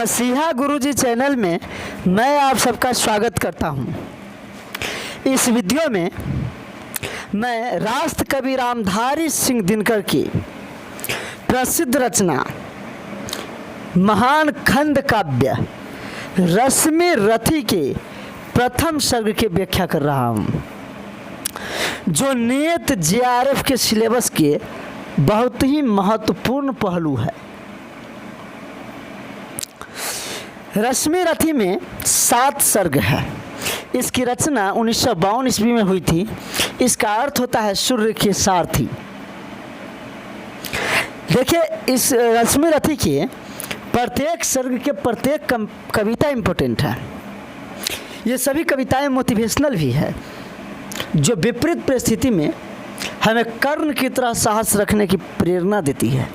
मसीहा गुरुजी चैनल में मैं आप सबका स्वागत करता हूं। इस वीडियो में मैं राष्ट्र कवि रामधारी सिंह दिनकर की प्रसिद्ध रचना महान खंड काव्य रश्मि रथी के प्रथम सर्ग की व्याख्या कर रहा हूं, जो नियत जेआरएफ के सिलेबस के बहुत ही महत्वपूर्ण पहलू है। रश्मि रथी में 7 सर्ग है। इसकी रचना 1952 ईस्वी में हुई थी। इसका अर्थ होता है सूर्य के सारथी। देखिए, इस रश्मि रथी के प्रत्येक सर्ग के प्रत्येक कविता इम्पोर्टेंट है। ये सभी कविताएं मोटिवेशनल भी है, जो विपरीत परिस्थिति में हमें कर्ण की तरह साहस रखने की प्रेरणा देती है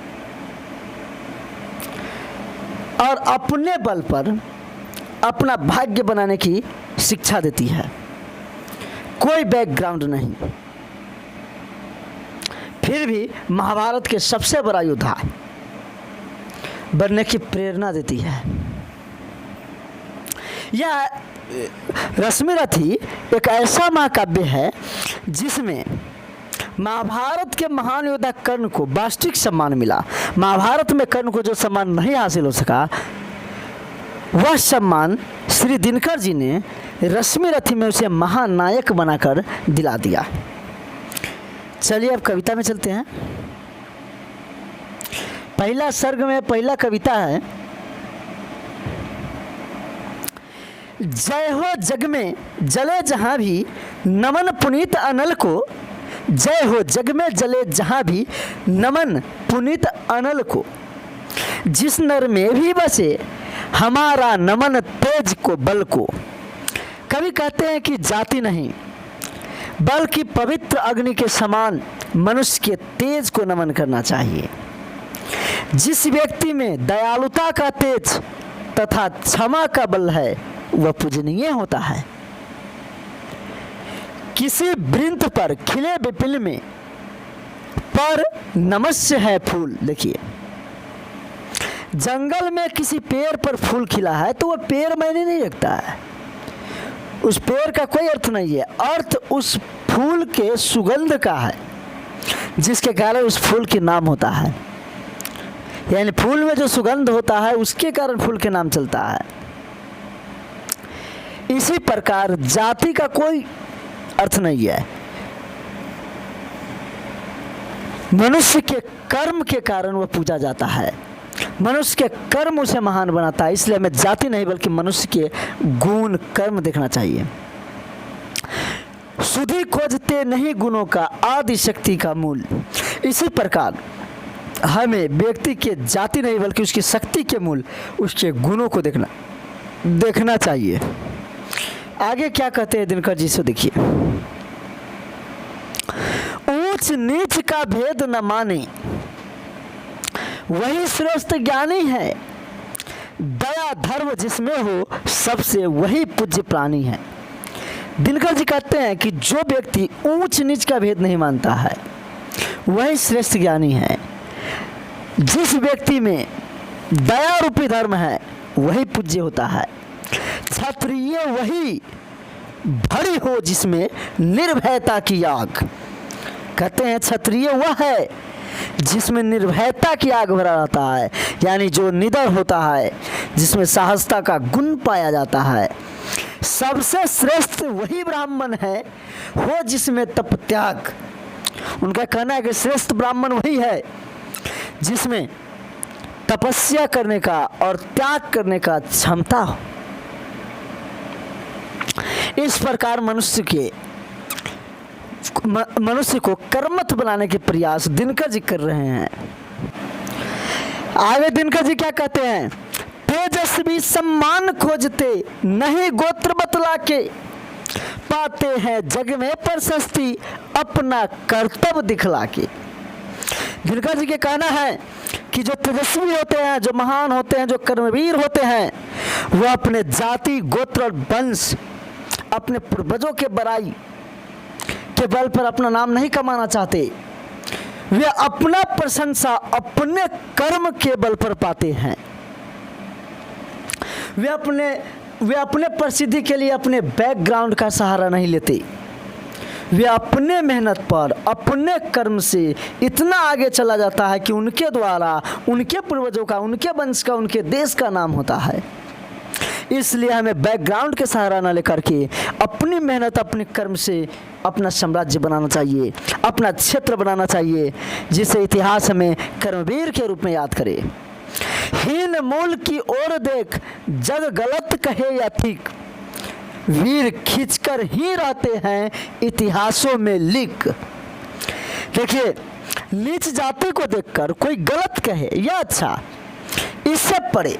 और अपने बल पर अपना भाग्य बनाने की शिक्षा देती है। कोई बैकग्राउंड नहीं, फिर भी महाभारत के सबसे बड़ा योद्धा बनने की प्रेरणा देती है। यह रश्मि रथी एक ऐसा महाकाव्य है जिसमें महाभारत के महान योद्धा कर्ण को वास्तविक सम्मान मिला। महाभारत में कर्ण को जो सम्मान नहीं हासिल हो सका, वह सम्मान श्री दिनकर जी ने रश्मि रथी में उसे महानायक बनाकर दिला दिया। चलिए अब कविता में चलते हैं। पहला सर्ग में पहला कविता है, जय हो जग में जले जहां भी नमन पुनीत अनल को। जय हो जग में जले जहां भी नमन पुनीत अनल को। जिस नर में भी बसे हमारा नमन तेज को बल को। कवि कहते हैं कि जाति नहीं बल्कि पवित्र अग्नि के समान मनुष्य के तेज को नमन करना चाहिए। जिस व्यक्ति में दयालुता का तेज तथा क्षमा का बल है, वह पूजनीय होता है। किसी वृंत पर खिले विपिन में पर नमस्य है फूल। देखिए, जंगल में किसी पेड़ पर फूल खिला है तो वह पेड़ मायने नहीं रखता है, उस पेड़ का कोई अर्थ नहीं है। अर्थ उस फूल के सुगंध का है, जिसके कारण उस फूल के नाम होता है। यानी फूल में जो सुगंध होता है उसके कारण फूल के नाम चलता है। इसी प्रकार जाति का कोई अर्थ नहीं है। मनुष्य के कर्म के कारण वह पूजा जाता है। मनुष्य के कर्म उसे महान बनाता है। इसलिए हमें जाति नहीं बल्कि मनुष्य के गुण कर्म देखना चाहिए। सुधि खोजते नहीं गुणों का आदि शक्ति का मूल। इसी प्रकार हमें व्यक्ति के जाति नहीं बल्कि उसकी शक्ति के मूल उसके गुणों को देखना चाहिए। आगे क्या कहते हैं दिनकर जी से देखिए, ऊंच नीच का भेद न माने वही श्रेष्ठ ज्ञानी है। दया धर्म जिसमें हो सबसे वही पूज्य प्राणी है। दिनकर जी कहते हैं कि जो व्यक्ति ऊंच नीच का भेद नहीं मानता है वही श्रेष्ठ ज्ञानी है। जिस व्यक्ति में दया रूपी धर्म है वही पूज्य होता है। क्षत्रिय वही भरी हो जिसमें निर्भयता की आग। कहते हैं क्षत्रिय वह है जिसमें निर्भयता की आग भरा रहता है, यानी जो निडर होता है, जिसमें साहसता का गुण पाया जाता है। सबसे श्रेष्ठ वही ब्राह्मण है हो जिसमें तप त्याग। उनका कहना है कि श्रेष्ठ ब्राह्मण वही है जिसमें तपस्या करने का और त्याग करने का क्षमता हो। इस प्रकार मनुष्य को कर्मठ बनाने के प्रयास दिनकर जी कर रहे हैं। आगे दिनकर जी क्या कहते हैं, तेजस्वी सम्मान खोजते नहीं गोत्र बतला के। पाते हैं जग में प्रशस्ति अपना कर्तव्य दिखला के। दिनकर जी के कहना है कि जो तेजस्वी होते हैं, जो महान होते हैं, जो कर्मवीर होते हैं, वह अपने जाति गोत्र और वंश अपने पूर्वजों के बड़ाई के बल पर अपना नाम नहीं कमाना चाहते। वे अपना प्रशंसा अपने कर्म के बल पर पाते हैं। वे अपने प्रसिद्धि के लिए अपने बैकग्राउंड का सहारा नहीं लेते। वे अपने मेहनत पर, अपने कर्म से इतना आगे चला जाता है कि उनके द्वारा, उनके पूर्वजों का, उनके वंश का, उनके देश का नाम होता है। इसलिए हमें बैकग्राउंड के सहारा न लेकर के अपनी मेहनत, अपने कर्म से अपना साम्राज्य बनाना चाहिए, अपना क्षेत्र बनाना चाहिए, जिसे इतिहास हमें कर्मवीर के रूप में याद करे। हीन मूल की ओर देख, जग गलत कहे या ठीक, वीर खींचकर ही रहते हैं इतिहासों में लिख। देखिए, नीच जाति को देखकर कोई गलत कहे या अच्छा, इससे परे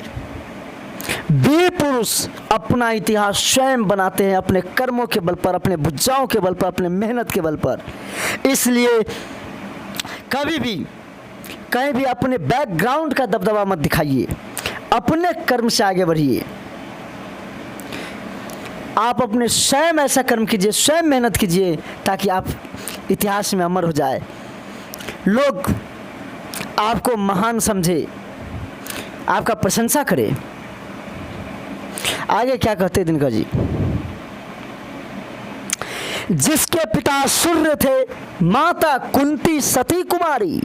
वीर पुरुष अपना इतिहास स्वयं बनाते हैं, अपने कर्मों के बल पर, अपने भुजाओं के बल पर, अपने मेहनत के बल पर। इसलिए कभी भी कहीं भी अपने बैकग्राउंड का दबदबा मत दिखाइए, अपने कर्म से आगे बढ़िए। आप अपने स्वयं ऐसा कर्म कीजिए, स्वयं मेहनत कीजिए, ताकि आप इतिहास में अमर हो जाए, लोग आपको महान समझे, आपका प्रशंसा करें। आगे क्या कहते दिनकर जी, जिसके पिता सूर्य थे, माता कुंती सती कुमारी,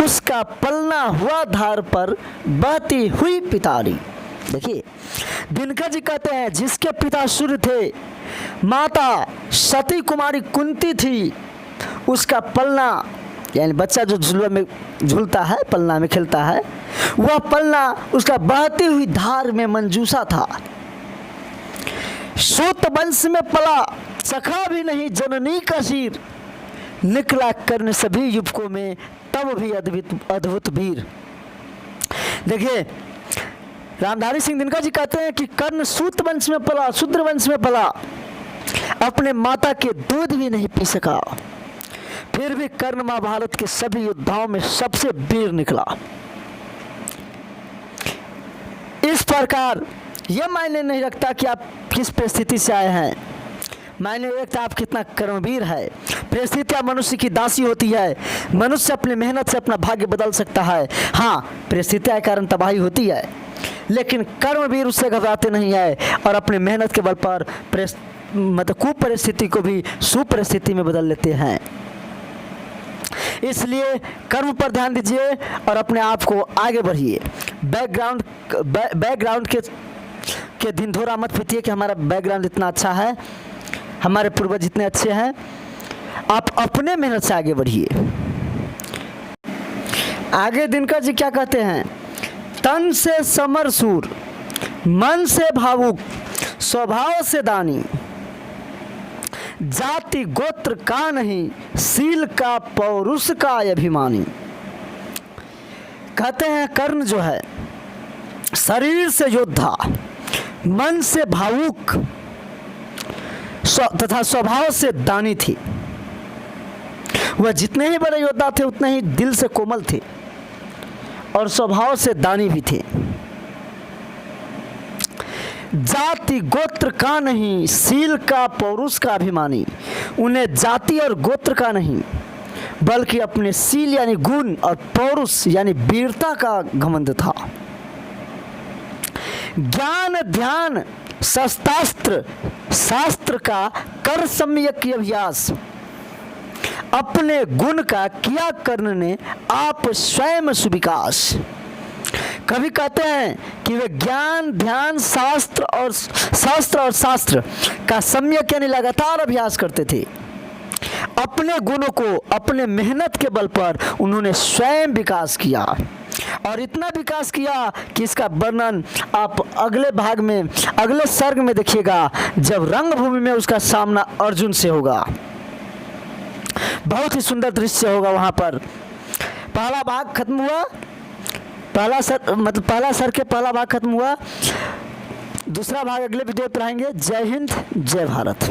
उसका पलना हुआ धार पर बहती हुई पितारी। देखिए, दिनकर जी कहते हैं जिसके पिता सूर्य थे, माता सती कुमारी कुंती थी, उसका पलना यानी बच्चा जो झुलुआ में झूलता है, पलना में खेलता है, वह पलना उसका बहती हुई धार में मंजूसा था। सूत वंश में पला, सखा भी नहीं जननी का शीर, निकला कर्ण सभी युवकों में तब भी अद्भुत वीर। देखिए, रामधारी सिंह दिनकर जी कहते हैं कि कर्ण सूत वंश में पला, शूद्र वंश में पला, अपने माता के दूध भी नहीं पी सका, फिर भी कर्ण महाभारत के सभी योद्धाओं में सबसे वीर निकला। इस प्रकार यह मायने नहीं रखता कि आप किस परिस्थिति से आए हैं, मायने रखता आप कितना कर्मवीर है। परिस्थितियां मनुष्य की दासी होती है, मनुष्य अपनी मेहनत से अपना भाग्य बदल सकता है। हाँ, परिस्थितियां के कारण तबाही होती है, लेकिन कर्मवीर उससे घबराते नहीं है और अपनी मेहनत के बल पर कुपरिस्थिति को भी सुपरिस्थिति में बदल लेते हैं। इसलिए कर्म पर ध्यान दीजिए और अपने आप को आगे बढ़िए। बैकग्राउंड के ढिंढोरा मत पीटिए कि हमारा बैकग्राउंड इतना अच्छा है, हमारे पूर्वज इतने अच्छे हैं। आप अपने मेहनत से आगे बढ़िए। आगे दिनकर जी क्या कहते हैं, तन से समरसूर, मन से भावुक, स्वभाव से दानी, जाति गोत्र का नहीं, सील का पौरुष का अभिमानी। कहते हैं कर्ण जो है शरीर से योद्धा, मन से भावुक तथा स्वभाव से दानी थी। वह जितने ही बड़े योद्धा थे उतने ही दिल से कोमल थे और स्वभाव से दानी भी थे। जाति गोत्र का नहीं, सील का पौरुष का अभिमानी। उन्हें जाति और गोत्र का नहीं बल्कि अपने सील यानी गुण और पौरुष यानी वीरता का घमंड था। ज्ञान ध्यान शस्त्रास्त्र शास्त्र का कर सम्यक अभ्यास, अपने गुण का किया कर्ण ने आप स्वयं सुविकास। कभी कहते हैं कि वे ज्ञान ध्यान शास्त्र और शास्त्र का सम्यक यानी लगातार अभ्यास करते थे। अपने गुणों को अपने मेहनत के बल पर उन्होंने स्वयं विकास किया और इतना विकास किया कि इसका वर्णन आप अगले भाग में, अगले सर्ग में देखिएगा, जब रंगभूमि में उसका सामना अर्जुन से होगा। बहुत ही सुंदर दृश्य होगा वहां पर। पहला भाग खत्म हुआ, पहला सर के पहला भाग खत्म हुआ। दूसरा भाग अगले वीडियो पर आएंगे। जय हिंद, जय भारत।